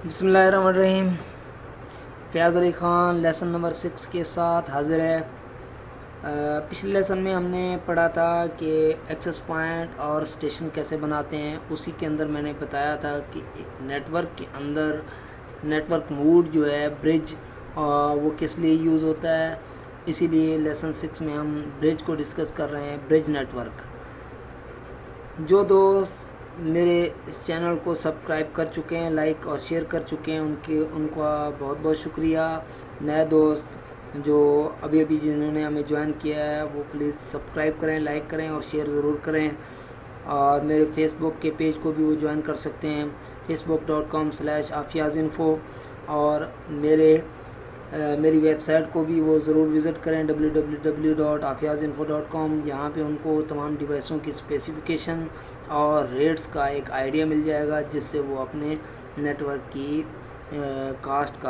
بسم اللہ الرحمن الرحیم۔ فیاض علی خان لیسن نمبر 6 کے ساتھ حاضر ہے۔ پچھلے لیسن میں ہم نے پڑھا تھا کہ ایکسس پوائنٹ اور اسٹیشن کیسے بناتے ہیں۔ اسی کے اندر میں نے بتایا تھا کہ نیٹ ورک کے اندر نیٹ ورک موڈ جو ہے برج وہ کس لیے یوز ہوتا ہے، اسی لیے لیسن 6 میں ہم برج کو ڈسکس کر رہے ہیں، برج نیٹ ورک۔ جو دوست میرے اس چینل کو سبسکرائب کر چکے ہیں، لائک اور شیئر کر چکے ہیں، ان کا بہت بہت شکریہ۔ نئے دوست جو ابھی جنہوں نے ہمیں جوائن کیا ہے وہ پلیز سبسکرائب کریں، لائک کریں اور شیئر ضرور کریں۔ اور میرے فیس بک کے پیج کو بھی وہ جوائن کر سکتے ہیں، facebook.com/afiazinfo، اور میری ویب سائٹ کو بھی وہ ضرور وزٹ کریں www.afiazinfo.com۔ یہاں پہ ان کو تمام ڈیوائسوں کی اسپیسیفیکیشن اور ریٹس کا ایک آئیڈیا مل جائے گا، جس سے وہ اپنے نیٹ ورک کی کاسٹ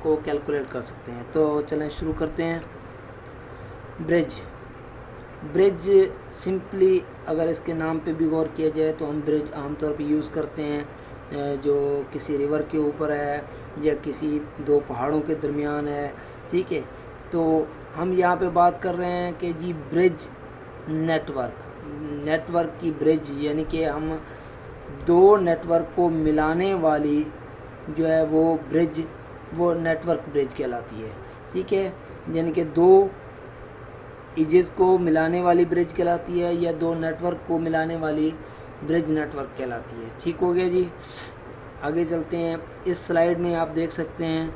کو کیلکولیٹ کر سکتے ہیں۔ تو چلیں شروع کرتے ہیں۔ برج سمپلی اگر اس کے نام پہ بھی غور کیا جائے تو ہم برج عام طور پہ یوز کرتے ہیں جو کسی ریور کے اوپر ہے یا کسی دو پہاڑوں کے درمیان ہے، ٹھیک ہے۔ تو ہم یہاں پہ بات کر رہے ہیں کہ جی برج نیٹ ورک کی برج، یعنی کہ ہم دو نیٹ ورک کو ملانے والی جو ہے وہ برج، وہ نیٹ ورک برج کہلاتی ہے، ٹھیک ہے۔ یعنی کہ دو ایجز کو ملانے والی برج کہلاتی ہے، یا دو نیٹ ورک کو ملانے والی برج نیٹ ورک کہلاتی ہے، ٹھیک ہو گیا جی۔ آگے چلتے ہیں۔ اس سلائیڈ میں آپ دیکھ سکتے ہیں،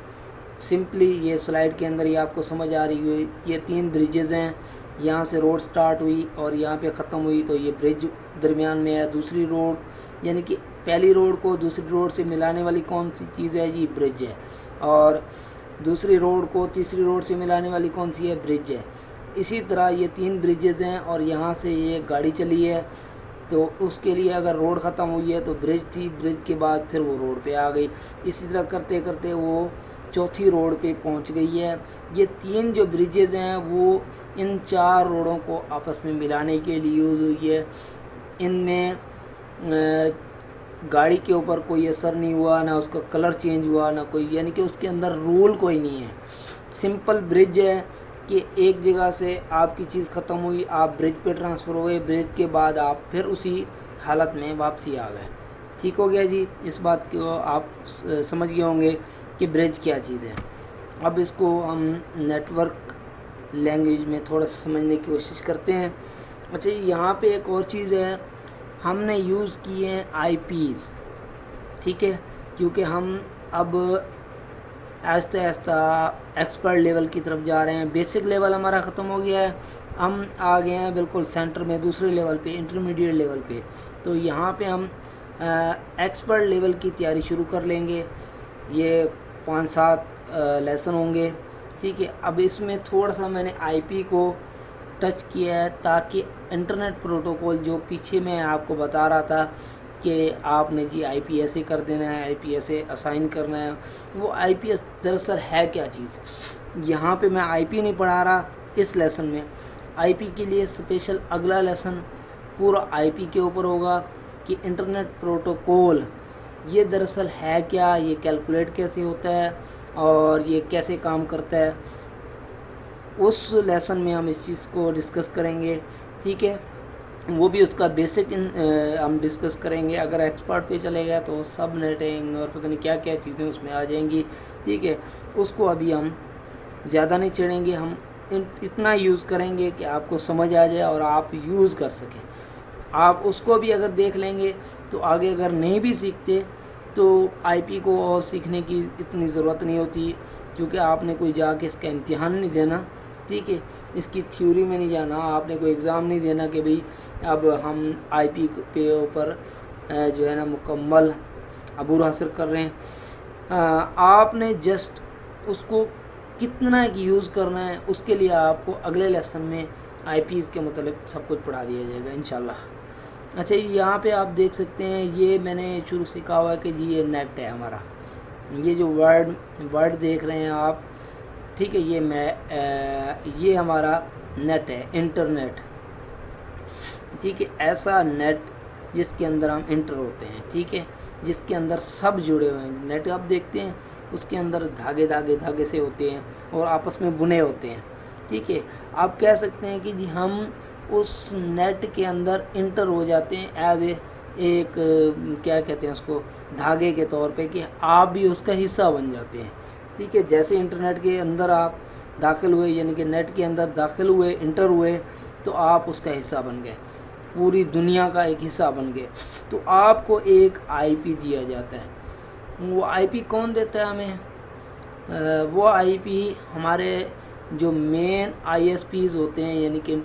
سمپلی یہ سلائیڈ کے اندر یہ آپ کو سمجھ آ رہی ہوئی، یہ 3 بریجز ہیں، یہاں سے روڈ سٹارٹ ہوئی اور یہاں پہ ختم ہوئی، تو یہ برج درمیان میں ہے۔ دوسری روڈ، یعنی کہ پہلی روڈ کو دوسری روڈ سے ملانے والی کون سی چیز ہے جی؟ برج ہے۔ اور دوسری روڈ کو تیسری روڈ سے ملانے والی کون سی ہے؟ برج ہے۔ اسی طرح یہ 3 بریجز ہیں اور یہاں سے یہ گاڑی چلی ہے، تو اس کے لیے اگر روڈ ختم ہوئی ہے تو برج تھی، برج کے بعد پھر وہ روڈ پہ آ گئی، اسی طرح کرتے کرتے وہ چوتھی روڈ پہ پہنچ گئی ہے۔ یہ 3 جو بریجز ہیں وہ ان 4 روڈوں کو آپس میں ملانے کے لیے یوز ہوئی ہے۔ ان میں گاڑی کے اوپر کوئی اثر نہیں ہوا، نہ اس کا کلر چینج ہوا، نہ کوئی، یعنی کہ اس کے اندر رول کوئی نہیں ہے۔ سمپل برج ہے کہ ایک جگہ سے آپ کی چیز ختم ہوئی، آپ برج پہ ٹرانسفر ہوئے، برج کے بعد آپ پھر اسی حالت میں واپسی آ گئے، ٹھیک ہو گیا جی۔ اس بات کو آپ سمجھ گئے ہوں گے کہ برج کیا چیز ہے۔ اب اس کو ہم نیٹ ورک لینگویج میں تھوڑا سا سمجھنے کی کوشش کرتے ہیں۔ اچھا، یہاں پہ ایک اور چیز ہے، ہم نے یوز کی ہیں آئی پیز، ٹھیک ہے، کیونکہ ہم اب آہستہ آہستہ ایکسپرٹ لیول کی طرف جا رہے ہیں۔ بیسک لیول ہمارا ختم ہو گیا ہے، ہم آ گئے ہیں بالکل سینٹر میں، دوسرے لیول پہ، انٹرمیڈیٹ لیول پہ۔ تو یہاں پہ ہم ایکسپرٹ لیول کی تیاری شروع کر لیں گے، یہ 5-7 لیسن ہوں گے، ٹھیک ہے۔ اب اس میں تھوڑا سا میں نے آئی پی کو ٹچ کیا ہے، تاکہ انٹرنیٹ پروٹوکول جو پیچھے میں آپ کو بتا رہا تھا کہ آپ نے جی آئی پی ایسے کر دینا ہے، آئی پی ایسے اسائن کرنا ہے، وہ آئی پی ایس دراصل ہے کیا چیز۔ یہاں پہ میں آئی پی نہیں پڑھا رہا اس لیسن میں، آئی پی کے لیے اسپیشل اگلا لیسن پورا آئی پی کے اوپر ہوگا کہ انٹرنیٹ پروٹوکول یہ دراصل ہے کیا، یہ کیلکولیٹ کیسے ہوتا ہے اور یہ کیسے کام کرتا ہے۔ اس لیسن میں ہم اس چیز کو ڈسکس کریں گے، ٹھیک ہے۔ وہ بھی اس کا بیسک ہم ڈسکس کریں گے۔ اگر ایکسپرٹ پہ چلے گا تو سب نیٹنگ اور پتہ نہیں کیا کیا چیزیں اس میں آ جائیں گی، ٹھیک ہے۔ اس کو ابھی ہم زیادہ نہیں چڑھیں گے، ہم اتنا یوز کریں گے کہ آپ کو سمجھ آ جائے اور آپ یوز کر سکیں۔ آپ اس کو بھی اگر دیکھ لیں گے تو آگے اگر نہیں بھی سیکھتے تو آئی پی کو اور سیکھنے کی اتنی ضرورت نہیں ہوتی، کیونکہ آپ نے کوئی جا کے اس کا امتحان نہیں دینا، ٹھیک ہے۔ اس کی تھیوری میں نہیں جانا، آپ نے کوئی ایگزام نہیں دینا کہ بھئی اب ہم آئی پی پہ اوپر جو ہے نا مکمل عبور حاصل کر رہے ہیں۔ آپ نے جسٹ اس کو کتنا یوز کرنا ہے، اس کے لیے آپ کو اگلے لیسن میں آئی پیز کے متعلق سب کچھ پڑھا دیا جائے گا انشاءاللہ۔ اچھا، یہاں پہ آپ دیکھ سکتے ہیں، یہ میں نے شروع سے کہا ہوا ہے کہ جی یہ نیٹ ہے ہمارا، یہ جو ورڈ دیکھ رہے ہیں آپ، ٹھیک ہے، یہ ہمارا نیٹ ہے، انٹرنیٹ، ٹھیک ہے، ایسا نیٹ جس کے اندر ہم انٹر ہوتے ہیں، ٹھیک ہے۔ جس کے اندر سب جڑے ہوئے ہیں. نیٹ آپ دیکھتے ہیں اس کے اندر دھاگے دھاگے دھاگے سے ہوتے ہیں اور آپس میں بنے ہوتے ہیں. ٹھیک ہے, آپ کہہ سکتے ہیں کہ جی ہم اس نیٹ کے اندر انٹر ہو جاتے ہیں ایز اے ایک کیا کہتے ہیں اس کو, دھاگے کے طور پہ, کہ آپ بھی اس کا حصہ بن جاتے ہیں. ٹھیک ہے, جیسے انٹرنیٹ کے اندر آپ داخل ہوئے, یعنی کہ نیٹ کے اندر داخل ہوئے, انٹر ہوئے, تو آپ اس کا حصہ بن گئے, پوری دنیا کا ایک حصہ بن گئے. تو آپ کو ایک آئی پی دیا جاتا ہے. وہ آئی پی کون دیتا ہے ہمیں؟ وہ آئی پی ہمارے جو مین آئی ایس پیز ہوتے ہیں, یعنی کہ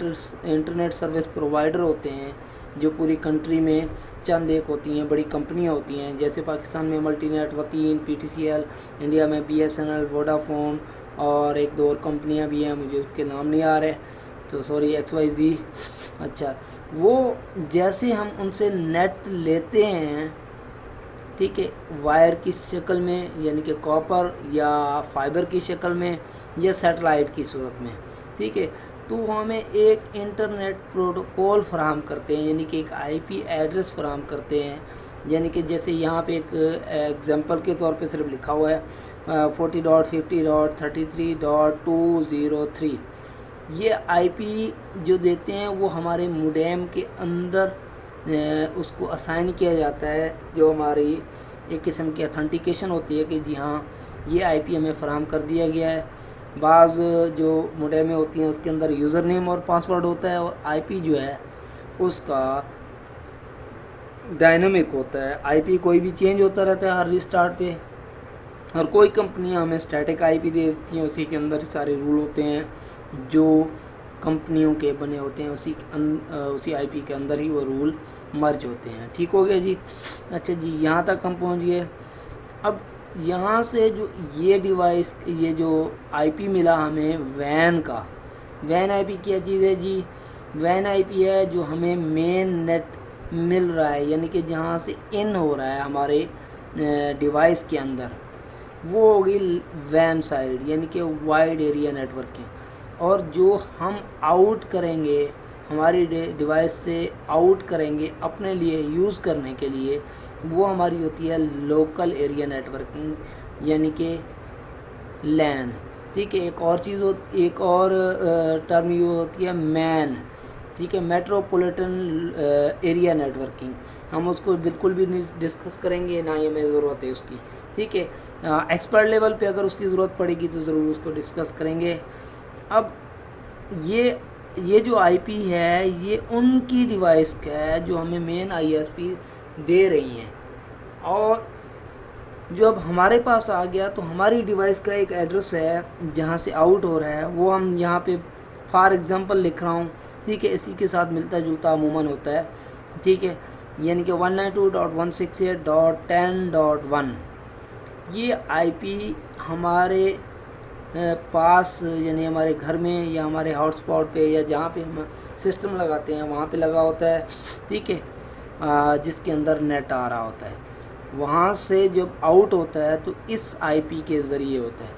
انٹرنیٹ سروس پرووائڈر ہوتے ہیں, جو پوری کنٹری میں چند ایک ہوتی ہیں, بڑی کمپنیاں ہوتی ہیں. جیسے پاکستان میں Multinet, Wateen, P T C L, India میں B S N L, Vodafone, اور ایک دو اور کمپنیاں بھی ہیں, مجھے اس کے نام نہیں آ رہے, تو سوری, ایکس وائی زی. اچھا, وہ جیسے ہم ان سے نیٹ لیتے ہیں, ٹھیک ہے, وائر کی شکل میں, یعنی کہ کاپر یا فائبر کی شکل میں, یا سیٹلائٹ کی صورت میں, ٹھیک ہے, تو ہمیں ایک انٹرنیٹ پروٹوکول فراہم کرتے ہیں, یعنی کہ ایک آئی پی ایڈریس فراہم کرتے ہیں. یعنی کہ جیسے یہاں پہ ایک ایگزامپل کے طور پہ صرف لکھا ہوا ہے 40.50.33.203. یہ آئی پی جو دیتے ہیں وہ ہمارے موڈیم کے اندر اس کو اسائن کیا جاتا ہے, جو ہماری ایک قسم کی اتھنٹیکیشن ہوتی ہے کہ جی ہاں یہ آئی پی ہمیں فراہم کر دیا گیا ہے. بعض جو موڈیمیں ہوتی ہیں اس کے اندر یوزر نیم اور پاسورڈ ہوتا ہے, اور آئی پی جو ہے اس کا ڈائنامک ہوتا ہے. آئی پی کوئی بھی چینج ہوتا رہتا ہے ہر ریسٹارٹ پہ, اور کوئی کمپنیاں ہمیں اسٹیٹک آئی پی دے دیتی ہیں, اسی کے اندر سارے رول ہوتے ہیں جو کمپنیوں کے بنے ہوتے ہیں, اسی آئی پی کے اندر ہی وہ رول مرج ہوتے ہیں. ٹھیک ہو گیا جی. اچھا جی, یہاں تک ہم پہنچ گئے. اب یہاں سے جو یہ ڈیوائس, یہ جو آئی پی ملا ہمیں وین کا, وین آئی پی کیا چیز ہے جی؟ وین آئی پی ہے جو ہمیں مین نیٹ مل رہا ہے, یعنی کہ جہاں سے ان ہو رہا ہے ہمارے ڈیوائس کے اندر, وہ ہوگی وین سائڈ, یعنی کہ وائڈ ایریا نیٹورکنگ. اور جو ہم آؤٹ کریں گے, ہماری ڈیوائس سے آؤٹ کریں گے اپنے لیے یوز کرنے کے لیے, وہ ہماری ہوتی ہے لوکل ایریا نیٹورکنگ, یعنی کہ لین. ٹھیک ہے, ایک اور ٹرم یوز ہوتی ہے مین. ٹھیک ہے, میٹروپولیٹن ایریا نیٹورکنگ. ہم اس کو بالکل بھی نہیں ڈسکس کریں گے, نہ ہی ہمیں ضرورت ہے اس کی. ٹھیک ہے, ایکسپرٹ لیول پہ اگر اس کی ضرورت پڑے گی تو ضرور اس کو ڈسکس کریں گے. اب یہ جو آئی پی ہے یہ ان کی ڈیوائس کا ہے جو ہمیں مین آئی ایس پی دے رہی ہیں, اور جو اب ہمارے پاس آ گیا تو ہماری ڈیوائس کا ایک ایڈریس ہے جہاں سے آؤٹ ہو رہا ہے, وہ ہم یہاں پہ فار ایگزامپل لکھ رہا ہوں. ٹھیک ہے, اسی کے ساتھ ملتا جلتا عموماً ہوتا ہے. ٹھیک ہے, یعنی کہ 192.168.10.1. یہ آئی پی ہمارے پاس, یعنی ہمارے گھر میں یا ہمارے ہاٹ اسپاٹ پہ یا جہاں پہ ہم سسٹم لگاتے ہیں وہاں پہ لگا ہوتا ہے. ٹھیک ہے, جس کے اندر نیٹ آ رہا ہوتا ہے. وہاں سے جب آؤٹ ہوتا ہے تو اس آئی پی کے ذریعے ہوتا ہے,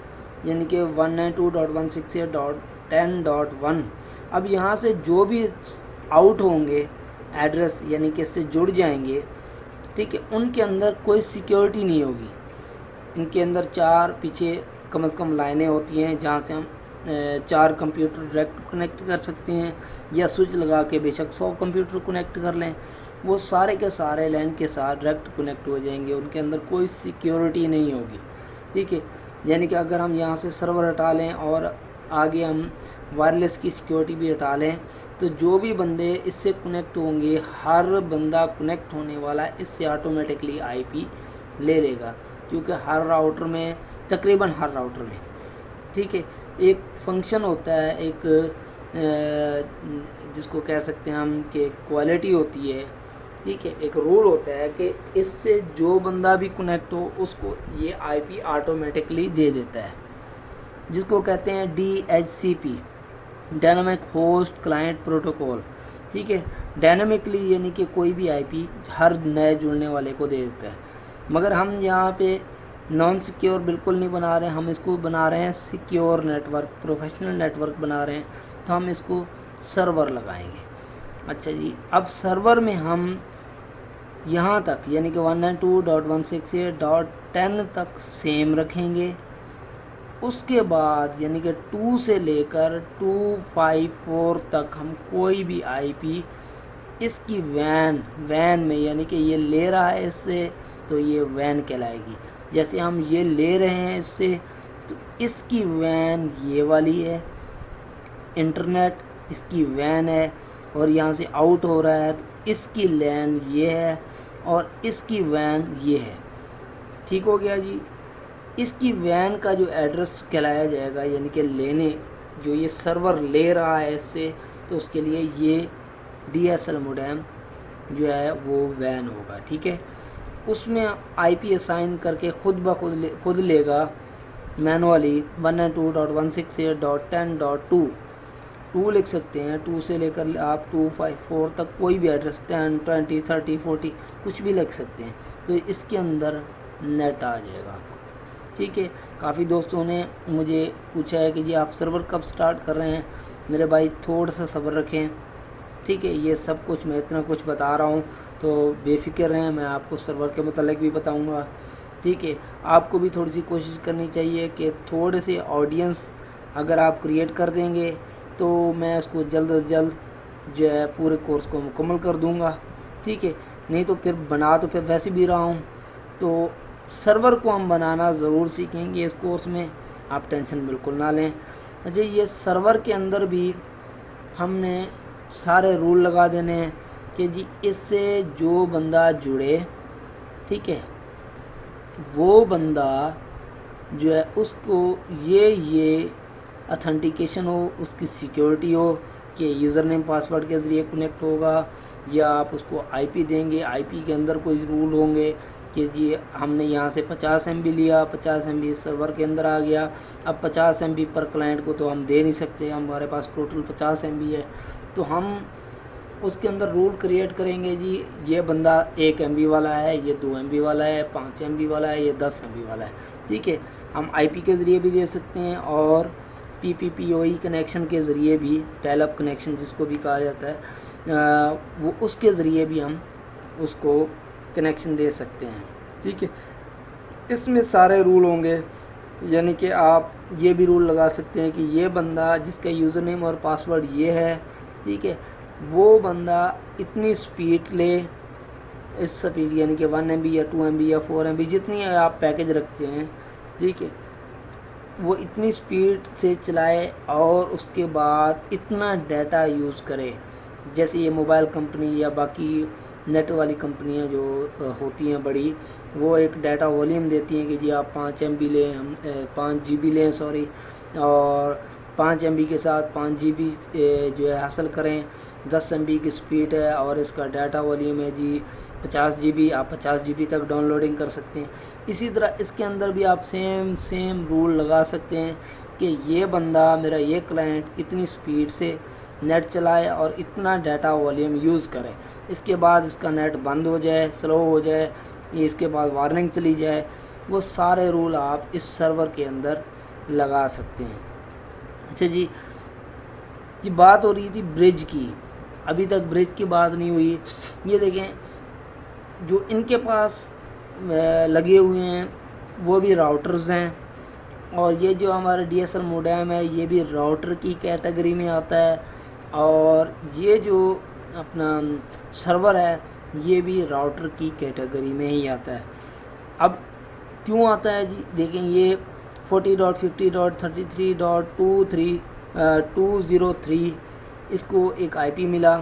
یعنی کہ 192.168.10.1. اب یہاں سے جو بھی آؤٹ ہوں گے ایڈریس, یعنی کہ اس سے جڑ جائیں گے, ٹھیک ہے, ان کے اندر کوئی سیکیورٹی نہیں ہوگی. ان کے اندر 4 پیچھے کم از کم لائنیں ہوتی ہیں جہاں سے ہم 4 کمپیوٹر ڈائریکٹ کنیکٹ کر سکتے ہیں, یا سوئچ لگا کے بے شک 100 کمپیوٹر کنیکٹ کر لیں, وہ سارے کے سارے لین کے ساتھ ڈائریکٹ کنیکٹ ہو جائیں گے. ان کے اندر کوئی سیکیورٹی نہیں ہوگی. ٹھیک ہے, یعنی کہ اگر ہم یہاں سے سرور ہٹا لیں اور آگے ہم وائرلیس کی سیکیورٹی بھی ہٹا لیں, تو جو بھی بندے اس سے کنیکٹ ہوں گے, ہر بندہ کنیکٹ ہونے والا اس سے آٹومیٹکلی آئی پی لے لے گا, کیونکہ ہر راؤٹر میں, تقریباً ہر راؤٹر میں, ٹھیک ہے, ایک فنکشن ہوتا ہے, ایک جس کو کہہ سکتے ہیں ہم کہ کوالٹی ہوتی ہے. ٹھیک ہے, ایک رول ہوتا ہے کہ اس سے جو بندہ بھی کنیکٹ ہو اس کو یہ آئی پی آٹومیٹکلی دے دیتا ہے, جس کو کہتے ہیں DHCP, dynamic host client protocol. ٹھیک ہے, ڈائنامکلی یعنی کہ کوئی بھی آئی پی ہر نئے جڑنے والے کو دے دیتا ہے. مگر ہم یہاں پہ نان سیکیور بالکل نہیں بنا رہے ہیں, ہم اس کو بنا رہے ہیں secure network, professional network بنا رہے ہیں, تو ہم اس کو سرور لگائیں گے. اچھا جی, اب سرور میں ہم یہاں تک یعنی کہ 192.168.10 تک سیم رکھیں گے. اس کے بعد یعنی کہ 2 سے لے کر 254 تک ہم کوئی بھی آئی پی اس کی وین میں یعنی کہ یہ لے رہا ہے اس سے تو یہ وین کہلائے گی. جیسے ہم یہ لے رہے ہیں اس سے تو اس کی وین یہ والی ہے انٹرنیٹ اس کی وین ہے, اور یہاں سے آؤٹ ہو رہا ہے تو اس کی لین یہ ہے اور اس کی وین یہ ہے. ٹھیک ہو گیا جی. اس کی وین کا جو ایڈریس کہلایا جائے گا یعنی کہ لینے جو یہ سرور لے رہا ہے اس سے تو اس کے لیے یہ ڈی ایس ایل موڈیم جو ہے وہ وین ہوگا. ٹھیک ہے. اس میں آئی پی اسائن کر کے خود لے گا مینولی 192.168.10.2 2 لکھ سکتے ہیں. 2 سے لے کر آپ 254 تک کوئی بھی ایڈریس 10 20 30 40 کچھ بھی لکھ سکتے ہیں تو اس کے اندر نیٹ آ جائے گا آپ کو. ٹھیک ہے. کافی دوستوں نے مجھے پوچھا ہے کہ جی آپ سرور کب سٹارٹ کر رہے ہیں. میرے بھائی تھوڑا سا صبر رکھیں. ٹھیک ہے. یہ سب کچھ میں اتنا کچھ بتا رہا ہوں تو بے فکر رہیں, میں آپ کو سرور کے متعلق بھی بتاؤں گا. ٹھیک ہے. آپ کو بھی تھوڑی سی کوشش کرنی چاہیے کہ تھوڑے سے آڈینس اگر آپ کریٹ کر دیں گے تو میں اس کو جلد از جلد جو ہے پورے کورس کو مکمل کر دوں گا. ٹھیک ہے. نہیں تو پھر بنا تو پھر ویسے بھی رہا ہوں تو سرور کو ہم بنانا ضرور سیکھیں گے اس کورس میں, آپ ٹینشن بالکل نہ لیں. اچھا, یہ سرور کے اندر بھی ہم نے سارے رول لگا دینے ہیں کہ جی اس سے جو بندہ جڑے ٹھیک ہے وہ بندہ جو ہے اس کو یہ اتھینٹیکیشن ہو, اس کی سیکیورٹی ہو کہ یوزر نیم پاسورڈ کے ذریعے کنیکٹ ہوگا یا آپ اس کو آئی پی دیں گے. آئی پی کے اندر کوئی رول ہوں گے کہ جی ہم نے یہاں سے 50 MB لیا, 50 MB سرور کے اندر آ گیا. اب 50 MB پر کلائنٹ کو تو ہم دے نہیں سکتے, ہمارے پاس ٹوٹل 50 MB ہے تو ہم اس کے اندر رول کریٹ کریں گے جی یہ بندہ 1 MB والا ہے, یہ 2 MB والا ہے, 5 MB والا ہے, یہ 10 MB والا ہے. ٹھیک ہے. ہم آئی پی کے ذریعے بھی دے سکتے ہیں اور PPPoE کنیکشن کے ذریعے بھی, ٹیل اپ کنیکشن جس کو بھی کہا جاتا ہے وہ اس کے ذریعے بھی ہم اس کو کنیکشن دے سکتے ہیں. ٹھیک ہے. اس میں سارے رول ہوں گے یعنی کہ آپ یہ بھی رول لگا سکتے ہیں کہ یہ بندہ جس کا یوزر نیم اور پاسورڈ یہ ہے ٹھیک ہے وہ بندہ اتنی سپیڈ لے, اس سپیڈ یعنی کہ 1 MB یا 2 MB یا 4 MB جتنی آپ پیکج رکھتے ہیں ٹھیک ہے وہ اتنی سپیڈ سے چلائے اور اس کے بعد اتنا ڈیٹا یوز کرے. جیسے یہ موبائل کمپنی یا باقی نیٹ والی کمپنیاں جو ہوتی ہیں بڑی, وہ ایک ڈیٹا والیوم دیتی ہیں کہ جی آپ 5 MB لیں, 5 GB لیں اور 5 MB کے ساتھ 5 GB جو ہے حاصل کریں. 10 MB کی سپیڈ ہے اور اس کا ڈیٹا والیوم ہے جی 50 GB, آپ 50 GB تک ڈاؤن لوڈنگ کر سکتے ہیں. اسی طرح اس کے اندر بھی آپ سیم رول لگا سکتے ہیں کہ یہ بندہ میرا یہ کلائنٹ اتنی سپیڈ سے نیٹ چلائے اور اتنا ڈیٹا والیوم یوز کرے. اس کے بعد اس کا نیٹ بند ہو جائے, سلو ہو جائے, اس کے بعد وارننگ چلی جائے. وہ سارے رول آپ اس سرور کے اندر لگا سکتے ہیں. اچھا جی, یہ بات ہو رہی تھی برج کی, ابھی تک برج کی بات نہیں ہوئی. یہ دیکھیں جو ان کے پاس لگے ہوئے ہیں وہ بھی راؤٹرز ہیں اور یہ جو ہمارا DSL موڈیم ہے یہ بھی راؤٹر کی کیٹیگری میں آتا ہے اور یہ جو اپنا سرور ہے یہ بھی راؤٹر کی کیٹیگری میں ہی آتا ہے. اب کیوں آتا ہے جی دیکھیں یہ 40.50.33.203 اس کو ایک آئی پی ملا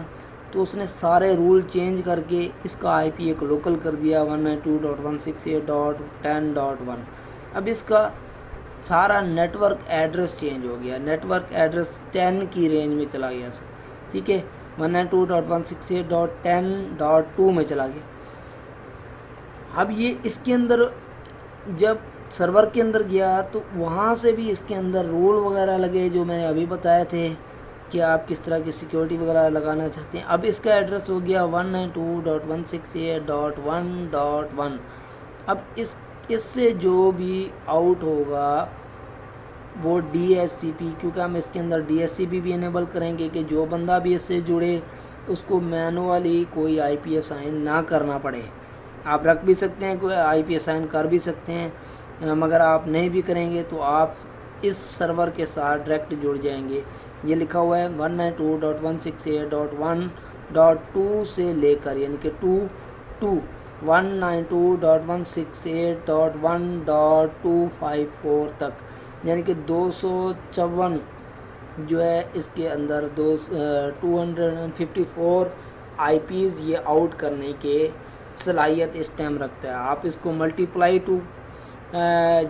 تو اس نے سارے رول چینج کر کے اس کا آئی پی ایک لوکل کر دیا 192.168.10.1. اب اس کا سارا نیٹ ورک ایڈریس چینج ہو گیا, نیٹ ورک ایڈریس 10 کی رینج میں چلا گیا ٹھیک ہے 192.168.10.2 میں چلا گیا. اب یہ اس کے اندر جب سرور کے اندر گیا تو وہاں سے بھی اس کے اندر رول وغیرہ لگے جو میں نے ابھی بتائے تھے کہ آپ کس طرح کی سیکیورٹی وغیرہ لگانا چاہتے ہیں. اب اس کا ایڈریس ہو گیا 192.168.1.1. اب اس سے جو بھی آؤٹ ہوگا وہ DHCP, کیونکہ ہم اس کے اندر DHCP بھی انیبل کریں گے کہ جو بندہ بھی اس سے جڑے اس کو مینولی کوئی آئی پی اسائن نہ کرنا پڑے. آپ رکھ بھی سکتے ہیں, کوئی آئی پی اسائن کر بھی سکتے ہیں, مگر آپ نہیں بھی کریں گے تو آپ اس سرور کے ساتھ ڈائریکٹ جڑ جائیں گے. یہ لکھا ہوا ہے 192.168.1.2 سے لے کر یعنی کہ 192.168.1.254 تک, یعنی کہ 254 جو ہے اس کے اندر 254 آئی پیز یہ آؤٹ کرنے کے صلاحیت اس ٹائم رکھتا ہے. آپ اس کو ملٹیپلائی ٹو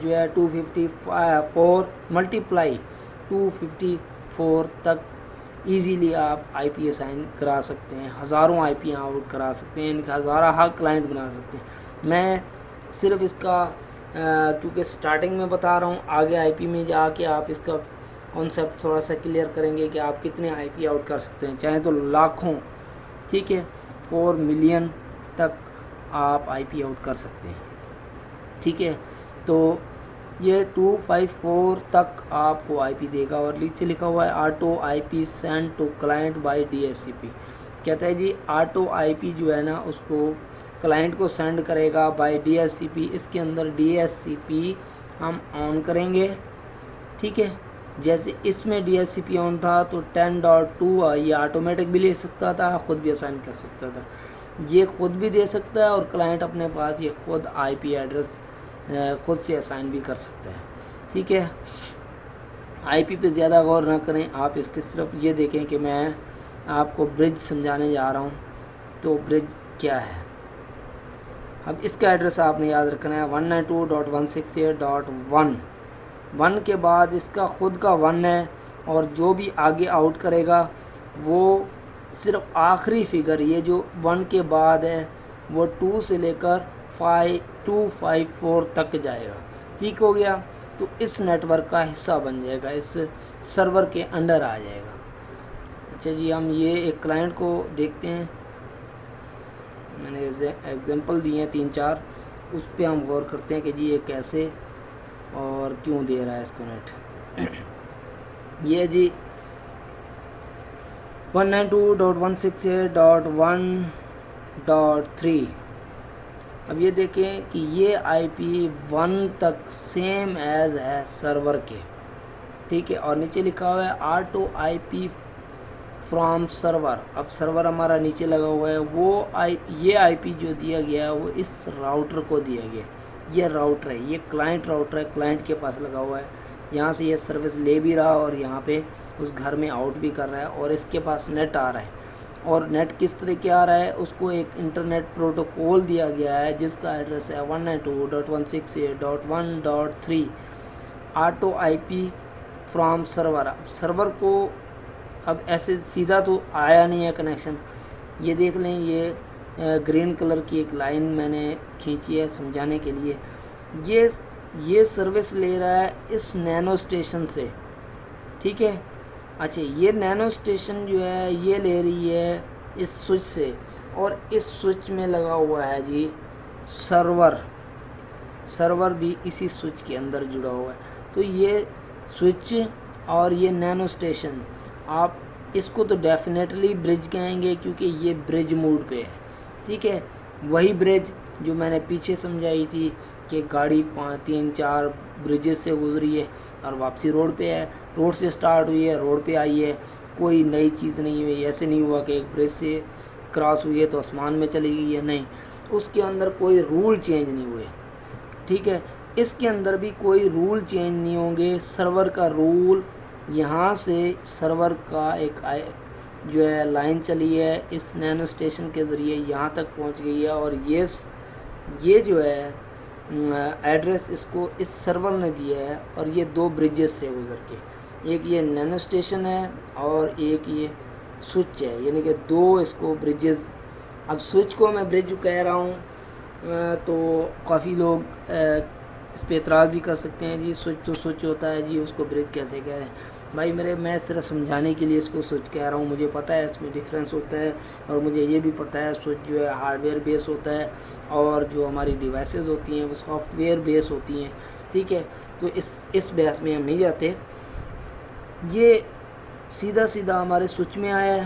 جو ہے 254 ملٹیپلائی 254 تک ایزیلی آپ آئی پی اسائن کرا سکتے ہیں, ہزاروں آئی پی آؤٹ کرا سکتے ہیں, ان کا ہزارہ کلائنٹ بنا سکتے ہیں. میں صرف اس کا کیونکہ سٹارٹنگ میں بتا رہا ہوں, آگے آئی پی میں جا کے آپ اس کا کانسیپٹ تھوڑا سا کلیئر کریں گے کہ آپ کتنے آئی پی آؤٹ کر سکتے ہیں, چاہے تو لاکھوں, ٹھیک ہے, 4 ملین تک آپ آئی پی آؤٹ کر سکتے ہیں, ٹھیک ہے. تو یہ 254 تک آپ کو آئی پی دے گا. اور نیچے لکھا ہوا ہے auto I P send to client by D S C P. کہتا ہے جی آٹو آئی پی جو ہے نا اس کو کلائنٹ کو سینڈ کرے گا بائی ڈی ایس سی پی. اس کے اندر ڈی ایس سی پی ہم آن کریں گے, ٹھیک ہے. جیسے اس میں ڈی ایس سی پی آن تھا تو 10.2 یہ آٹومیٹک بھی لے سکتا تھا, خود بھی اسائن کر سکتا تھا. یہ خود بھی دے سکتا ہے اور کلائنٹ اپنے پاس یہ خود آئی پی ایڈریس خود سے اسائن بھی کر سکتا ہے, ٹھیک ہے. آئی پی پہ زیادہ غور نہ کریں, آپ اس کی صرف یہ دیکھیں کہ میں آپ کو برج سمجھانے جا رہا ہوں. تو برج کیا ہے, اب اس کا ایڈریس آپ نے یاد رکھنا ہے 192.168.1. 1 کے بعد اس کا خود کا 1 ہے, اور جو بھی آگے آؤٹ کرے گا وہ صرف آخری فگر یہ جو 1 کے بعد ہے وہ 2 سے لے کر 254 تک جائے گا, ٹھیک ہو گیا. تو اس نیٹ ورک کا حصہ بن جائے گا, اس سرور کے انڈر آ جائے گا. اچھا جی, ہم یہ ایک کلائنٹ کو دیکھتے ہیں, میں نے ایگزامپل دی ہیں 3-4, اس پہ ہم غور کرتے ہیں کہ جی یہ کیسے اور کیوں دے رہا ہے اس کو نیٹ. یہ جی 192.168.1.3. اب یہ دیکھیں کہ یہ آئی پی 1 تک سیم ایز ہے سرور کے, ٹھیک ہے. اور نیچے لکھا ہوا ہے آٹو آئی پی فرام سرور. اب سرور ہمارا نیچے لگا ہوا ہے, وہ یہ آئی پی جو دیا گیا ہے وہ اس راؤٹر کو دیا گیا. یہ راؤٹر ہے, یہ کلائنٹ راؤٹر ہے, کلائنٹ کے پاس لگا ہوا ہے. یہاں سے یہ سروس لے بھی رہا اور یہاں پہ اس گھر میں آؤٹ بھی کر رہا ہے, اور اس کے پاس نیٹ آ رہا ہے. اور نیٹ کس طرح کے آ رہا ہے, اس کو ایک انٹرنیٹ پروٹوکول دیا گیا ہے جس کا ایڈریس ہے 192.168.1.3 آٹو آئی پی فرام سرور. سرور کو اب ایسے سیدھا تو آیا نہیں ہے کنیکشن, یہ دیکھ لیں, یہ گرین کلر کی ایک لائن میں نے کھینچی ہے سمجھانے کے لیے. یہ سروس لے رہا ہے اس نینو اسٹیشن سے, ٹھیک ہے. اچھا, یہ نینو اسٹیشن جو ہے یہ لے رہی ہے اس سوئچ سے, اور اس سوئچ میں لگا ہوا ہے جی سرور بھی اسی سوئچ کے اندر جڑا ہوا ہے. تو یہ سوئچ اور یہ نینو اسٹیشن, آپ اس کو تو ڈیفینیٹلی برج کہیں گے کیونکہ یہ برج موڈ پہ ہے, ٹھیک ہے. وہی برج جو میں نے پیچھے سمجھائی تھی کہ گاڑی 3-4 برجز سے گزری ہے اور واپسی روڈ پہ ہے, روڈ سے سٹارٹ ہوئی ہے, روڈ پہ آئی ہے, کوئی نئی چیز نہیں ہوئی. ایسے نہیں ہوا کہ ایک برج سے کراس ہوئی ہے تو آسمان میں چلی گئی ہے, نہیں, اس کے اندر کوئی رول چینج نہیں ہوئے, ٹھیک ہے. اس کے اندر بھی کوئی رول چینج نہیں ہوں گے. سرور کا رول یہاں سے سرور کا ایک جو ہے لائن چلی ہے اس نینو اسٹیشن کے ذریعے یہاں تک پہنچ گئی ہے, اور یہ جو ہے ایڈریس اس کو اس سرور نے دیا ہے, اور یہ 2 برجز سے گزر کے, ایک یہ نینو اسٹیشن ہے اور ایک یہ سوئچ ہے, یعنی کہ 2 اس کو برجز. اب سوئچ کو میں برج کہہ رہا ہوں تو کافی لوگ اس پہ اعتراض بھی کر سکتے ہیں, جی سوئچ تو سوئچ ہوتا ہے جی, اس کو برج کیسے کہہ رہے ہیں. بھائی میں صرف سمجھانے کے لیے اس کو سوئچ کہہ رہا ہوں. مجھے پتہ ہے اس میں ڈیفرنس ہوتا ہے, اور مجھے یہ بھی پتہ ہے سوئچ جو ہے ہارڈ ویئر بیس ہوتا ہے, اور جو ہماری ڈیوائسز ہوتی ہیں وہ سافٹ ویئر بیس ہوتی ہیں, ٹھیک ہے. تو اس بحث میں ہم نہیں جاتے. یہ سیدھا ہمارے سوئچ میں آیا ہے.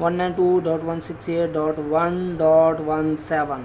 192.168.1.17।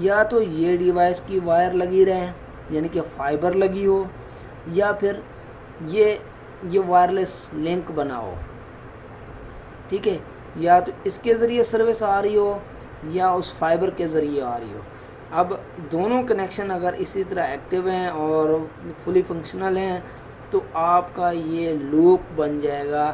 یا تو یہ ڈیوائس کی وائر لگی رہے یعنی کہ فائبر لگی ہو، یا پھر یہ وائرلیس لنک بنا ہو، ٹھیک ہے، یا تو اس کے ذریعے سروس آ رہی ہو یا اس فائبر کے ذریعے آ رہی ہو۔ اب دونوں کنیکشن اگر اسی طرح ایکٹیو ہیں اور فلی فنکشنل ہیں تو آپ کا یہ لوپ بن جائے گا،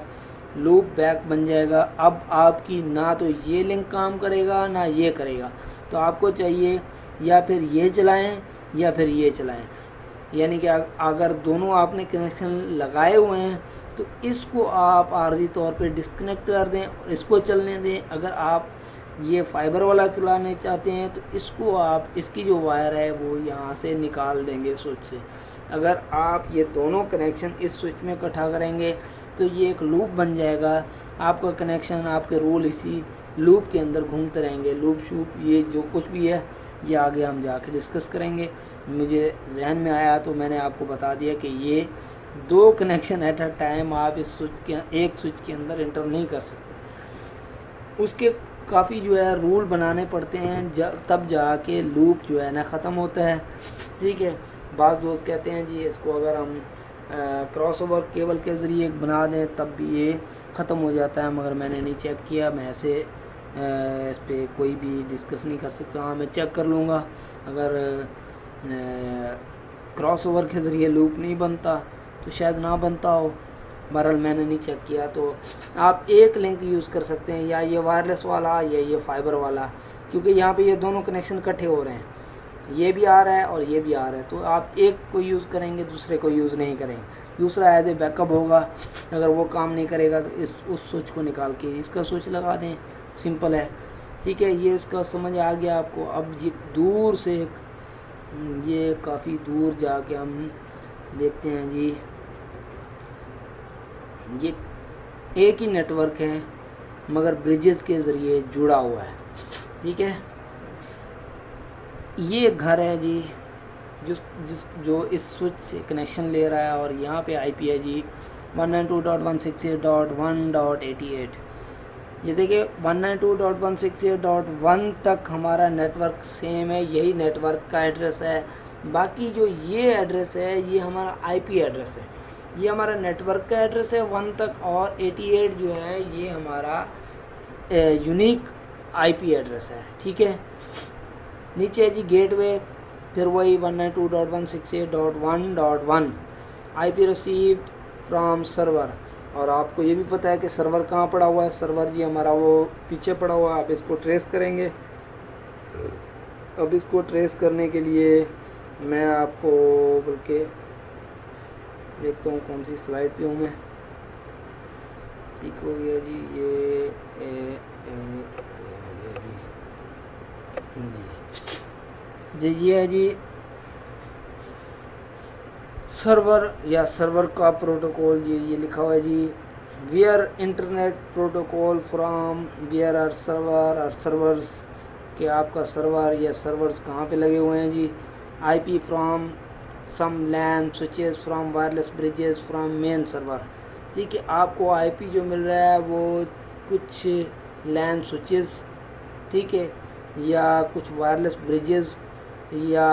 لوپ بیک بن جائے گا۔ اب آپ کی نہ تو یہ لنک کام کرے گا نہ یہ کرے گا، تو آپ کو چاہیے یا پھر یہ چلائیں یا پھر یہ چلائیں، یعنی کہ اگر دونوں آپ نے کنیکشن لگائے ہوئے ہیں تو اس کو آپ عارضی طور پہ ڈسکنیکٹ کر دیں اور اس کو چلنے دیں۔ اگر آپ یہ فائبر والا چلانے چاہتے ہیں تو اس کو آپ اس کی جو وائر ہے وہ یہاں سے نکال دیں گے سوئچ سے۔ اگر آپ یہ دونوں کنیکشن اس سوئچ میں اکٹھا کریں گے تو یہ ایک لوپ بن جائے گا، آپ کا کنیکشن، آپ کے رول اسی لوپ کے اندر گھومتے رہیں گے۔ لوپ شوپ یہ جو کچھ بھی ہے یہ آگے ہم جا کے ڈسکس کریں گے، مجھے ذہن میں آیا تو میں نے آپ کو بتا دیا کہ یہ دو کنیکشن ایٹ اے ٹائم آپ اس سوئچ کے ایک سوئچ کے اندر انٹر نہیں کر سکتے، اس کے کافی جو ہے رول بنانے پڑتے ہیں، تب جا کے لوپ جو ہے نا ختم ہوتا ہے، ٹھیک ہے۔ بعض دوست کہتے ہیں جی اس کو اگر ہم کراس اوور کیبل کے ذریعے بنا دیں تب بھی یہ ختم ہو جاتا ہے، مگر میں نے نہیں چیک کیا، میں ایسے اس پہ کوئی بھی ڈسکس نہیں کر سکتا۔ ہاں میں چیک کر لوں گا، اگر کراس اوور کے ذریعے لوپ نہیں بنتا تو شاید نہ بنتا ہو، بہرحال میں نے نہیں چیک کیا۔ تو آپ ایک لنک یوز کر سکتے ہیں، یا یہ وائرلیس والا یا یہ فائبر والا، کیونکہ یہاں پہ یہ دونوں کنیکشن اکٹھے ہو رہے ہیں، یہ بھی آ رہا ہے اور یہ بھی آ رہا ہے، تو آپ ایک کو یوز کریں گے دوسرے کو یوز نہیں کریں گے، دوسرا ایز اے بیک اپ ہوگا۔ اگر وہ کام نہیں کرے گا تو اس سوئچ کو نکال کے اس کا سوئچ لگا دیں، سمپل ہے، ٹھیک ہے۔ یہ اس کا سمجھ آ گیا آپ کو۔ اب یہ دور سے یہ کافی دور جا کے ہم دیکھتے ہیں جی، یہ ایک ہی نیٹ ورک ہے مگر بریجز کے ذریعے جڑا ہوا ہے، ٹھیک ہے۔ یہ گھر ہے جی جو اس سوئچ سے کنیکشن لے رہا ہے، اور یہاں پہ آئی پی ہے جی 192.168.1.88۔ یہ دیکھیں 192.168.1 تک ہمارا نیٹ ورک سیم ہے، یہی نیٹ ورک کا ایڈریس ہے۔ باقی جو یہ ایڈریس ہے یہ ہمارا آئی پی ایڈریس ہے، یہ ہمارا نیٹ ورک کا ایڈریس ہے 1 تک، اور 88 جو ہے یہ ہمارا یونیک آئی پی ایڈریس ہے، ٹھیک ہے۔ نیچے جی گیٹ وے، پھر وہی 192.168.1.1 آئی پی ریسیوڈ فرام سرور، اور آپ کو یہ بھی پتہ ہے کہ سرور کہاں پڑا ہوا ہے۔ سرور جی ہمارا وہ پیچھے پڑا ہوا ہے، آپ اس کو ٹریس کریں گے۔ اب اس کو ٹریس کرنے کے لیے میں آپ کو بلکہ دیکھتا ہوں کون سی سلائڈ پہ ہوں میں، ٹھیک ہو گیا جی، یہ ہے جی سرور یا سرور کا پروٹوکول، جی یہ لکھا ہوا ہے جی where internet protocol from where are server اور سرورز، کہ آپ کا سرور یا سرورز کہاں پہ لگے ہوئے ہیں جی۔ I P from some LAN switches from wireless bridges from main server, ٹھیک ہے۔ آپ کو آئی پی جو مل رہا ہے وہ کچھ لین سوئچز، ٹھیک ہے، یا کچھ وائرلیس بریجز یا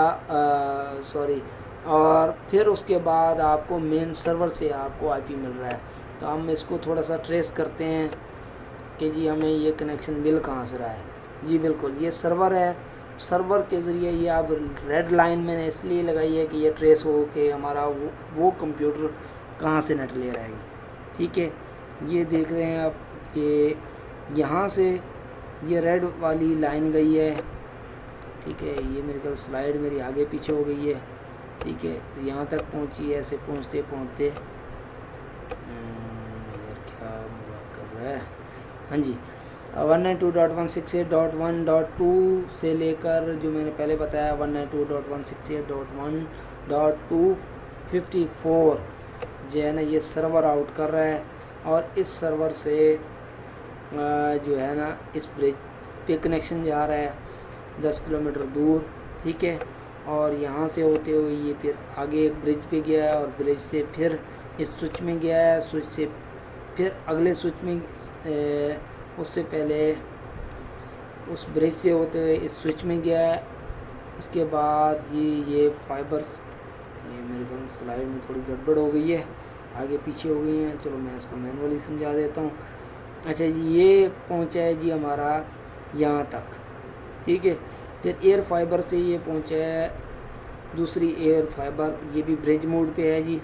اور پھر اس کے بعد آپ کو مین سرور سے آپ کو آئی پی مل رہا ہے۔ تو ہم اس کو تھوڑا سا ٹریس کرتے ہیں کہ جی ہمیں یہ کنیکشن مل کہاں سے رہا ہے۔ جی بالکل یہ سرور ہے، سرور کے ذریعے یہ آپ ریڈ لائن میں نے اس لیے لگائی ہے کہ یہ ٹریس ہو کہ ہمارا وہ کمپیوٹر کہاں سے نیٹ لے رہا ہے، ٹھیک ہے۔ یہ دیکھ رہے ہیں آپ کہ یہاں سے یہ ریڈ والی لائن گئی ہے، ٹھیک ہے۔ یہ میرے خیال سلائڈ میری آگے پیچھے ہو گئی ہے، ٹھیک ہے، یہاں تک پہنچی ہے، ایسے پہنچتے پہنچتے یار کیا مذاق کر رہا ہے، ہاں جی 192.168.1.2 سے لے کر جو میں نے پہلے بتایا 192.168.1.254 جو ہے نا یہ سرور آؤٹ کر رہا ہے، اور اس سرور سے جو ہے نا اس بریج پہ کنیکشن جا رہا ہے 10 کلومیٹر دور، ٹھیک ہے۔ اور یہاں سے ہوتے ہوئے یہ پھر آگے ایک برج پہ گیا ہے، اور برج سے پھر اس سوئچ میں گیا ہے، سوئچ سے پھر اگلے سوئچ میں، اس سے پہلے اس برج سے ہوتے ہوئے اس سوئچ میں گیا ہے، اس کے بعد یہ فائبرس، یہ میرے خیال میں سلائڈ میں تھوڑی گڑبڑ ہو گئی ہے، آگے پیچھے ہو گئی ہیں، چلو میں اس کو مینولی سمجھا دیتا ہوں۔ اچھا جی، یہ پہنچا ہے جی ہمارا یہاں تک، ٹھیک ہے۔ پھر ایئر فائبر سے یہ پہنچا ہے دوسری ایئر فائبر، یہ بھی برج موڈ پہ ہے جی،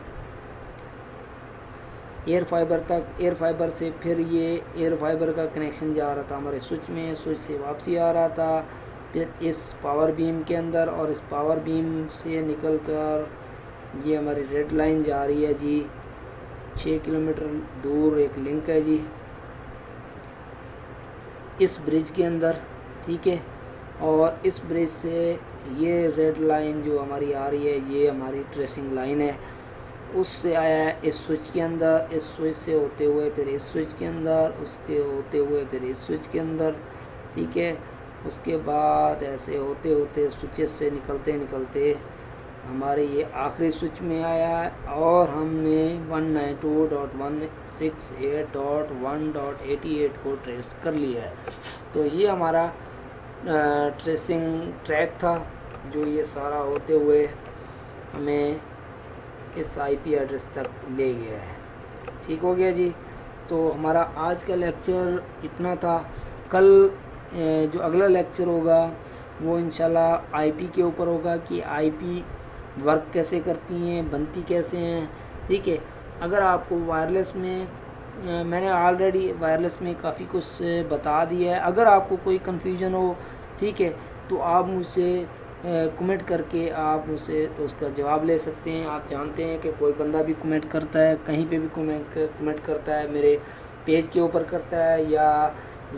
ایئر فائبر تک۔ ایئر فائبر سے پھر یہ ایئر فائبر کا کنیکشن جا رہا تھا ہمارے سوئچ میں، سوئچ سے واپسی آ رہا تھا، پھر اس پاور بیم کے اندر، اور اس پاور بیم سے نکل کر یہ ہماری ریڈ لائن جا رہی ہے جی، 6 کلومیٹر دور ایک لنک ہے جی اس برج کے اندر، ٹھیک ہے۔ اور اس برج سے یہ ریڈ لائن جو ہماری آ رہی ہے، یہ ہماری ٹریسنگ لائن ہے، اس سے آیا ہے اس سوئچ کے اندر، اس سوئچ سے ہوتے ہوئے پھر اس سوئچ کے اندر، اس کے ہوتے ہوئے پھر اس سوئچ کے اندر، ٹھیک ہے۔ اس کے بعد ایسے ہوتے ہوتے سوئچز سے نکلتے نکلتے ہمارے یہ آخری سوئچ میں آیا ہے، اور ہم نے 192.168.1.88 کو ٹریس کر لیا ہے۔ تو یہ ہمارا ٹریسنگ ٹریک تھا، جو یہ سارا ہوتے ہوئے ہمیں اس آئی پی ایڈریس تک لے گیا ہے، ٹھیک ہو گیا جی۔ تو ہمارا آج کا لیکچر اتنا تھا۔ کل جو اگلا لیکچر ہوگا وہ انشاءاللہ آئی پی کے اوپر ہوگا کہ آئی پی ورک کیسے کرتی ہیں، بنتی کیسے ہیں، ٹھیک ہے۔ اگر آپ کو وائرلیس میں میں نے آلریڈی وائرلیس میں کافی کچھ بتا دیا ہے، اگر آپ کو کوئی کنفیوژن ہو، ٹھیک ہے، تو آپ مجھ سے کمنٹ کر کے آپ مجھ سے اس کا جواب لے سکتے ہیں۔ آپ جانتے ہیں کہ کوئی بندہ بھی کمنٹ کرتا ہے، کہیں پہ بھی کمنٹ کرتا ہے، میرے پیج کے اوپر کرتا ہے یا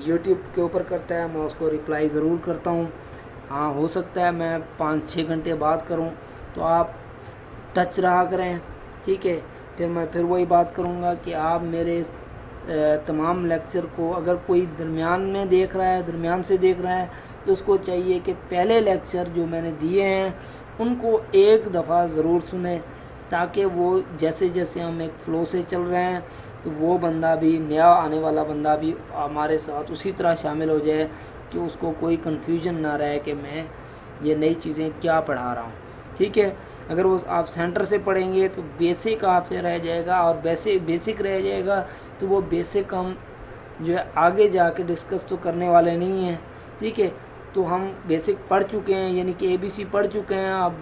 یوٹیوب کے اوپر کرتا ہے، میں اس کو رپلائی ضرور کرتا ہوں۔ ہاں، ہو سکتا ہے میں 5-6 گھنٹے بعد کروں، تو آپ ٹچ رہا کریں، ٹھیک ہے۔ پھر وہی بات کروں گا کہ آپ میرے تمام لیکچر کو، اگر کوئی درمیان میں دیکھ رہا ہے، درمیان سے دیکھ رہا ہے، تو اس کو چاہیے کہ پہلے لیکچر جو میں نے دیے ہیں ان کو ایک دفعہ ضرور سنیں، تاکہ وہ جیسے جیسے ہم ایک فلو سے چل رہے ہیں تو وہ بندہ بھی، نیا آنے والا بندہ بھی ہمارے ساتھ اسی طرح شامل ہو جائے کہ اس کو کوئی کنفیوژن نہ رہے کہ میں یہ نئی چیزیں کیا پڑھا رہا ہوں، ٹھیک ہے۔ اگر وہ آپ سینٹر سے پڑھیں گے تو بیسک آپ سے رہ جائے گا، اور بیسک رہ جائے گا تو وہ بیسک ہم جو ہے آگے جا کے ڈسکس تو کرنے والے نہیں ہیں، ٹھیک ہے۔ تو ہم بیسک پڑھ چکے ہیں، یعنی کہ ABC پڑھ چکے ہیں، اب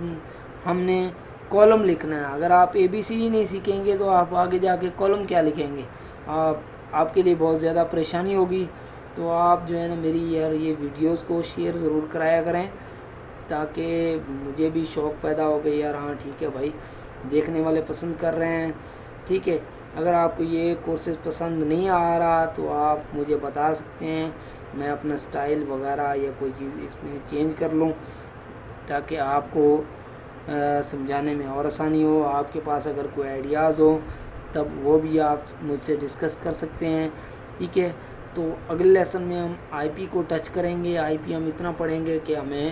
ہم نے کالم لکھنا ہے۔ اگر آپ ABC ہی نہیں سیکھیں گے تو آپ آگے جا کے کالم کیا لکھیں گے؟ آپ کے لیے بہت زیادہ پریشانی ہوگی۔ تو آپ جو ہے نا میری یہ ویڈیوز کو شیئر ضرور کرایا کریں، تاکہ مجھے بھی شوق پیدا ہو گئی، یار ہاں ٹھیک ہے بھائی، دیکھنے والے پسند کر رہے ہیں، ٹھیک ہے۔ اگر آپ کو یہ کورسز پسند نہیں آ رہا تو آپ مجھے بتا سکتے ہیں، میں اپنا سٹائل وغیرہ یا کوئی چیز اس میں چینج کر لوں، تاکہ آپ کو سمجھانے میں اور آسانی ہو۔ آپ کے پاس اگر کوئی آئیڈیاز ہو تب وہ بھی آپ مجھ سے ڈسکس کر سکتے ہیں، ٹھیک ہے۔ تو اگلے لیسن میں ہم آئی پی کو ٹچ کریں گے۔ آئی پی ہم اتنا پڑھیں گے کہ ہمیں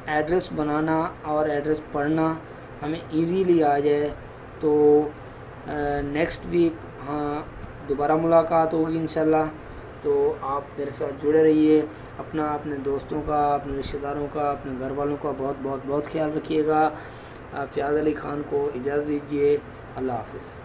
ایڈریس بنانا اور ایڈریس پڑھنا ہمیں ایزیلی آ جائے۔ تو نیکسٹ ویک ہاں دوبارہ ملاقات ہوگی انشاءاللہ۔ تو آپ میرے ساتھ جڑے رہیے، اپنے دوستوں کا، اپنے رشتہ داروں کا، اپنے گھر والوں کا بہت خیال رکھیے گا۔ فیاض علی خان کو اجازت دیجیے، اللہ حافظ۔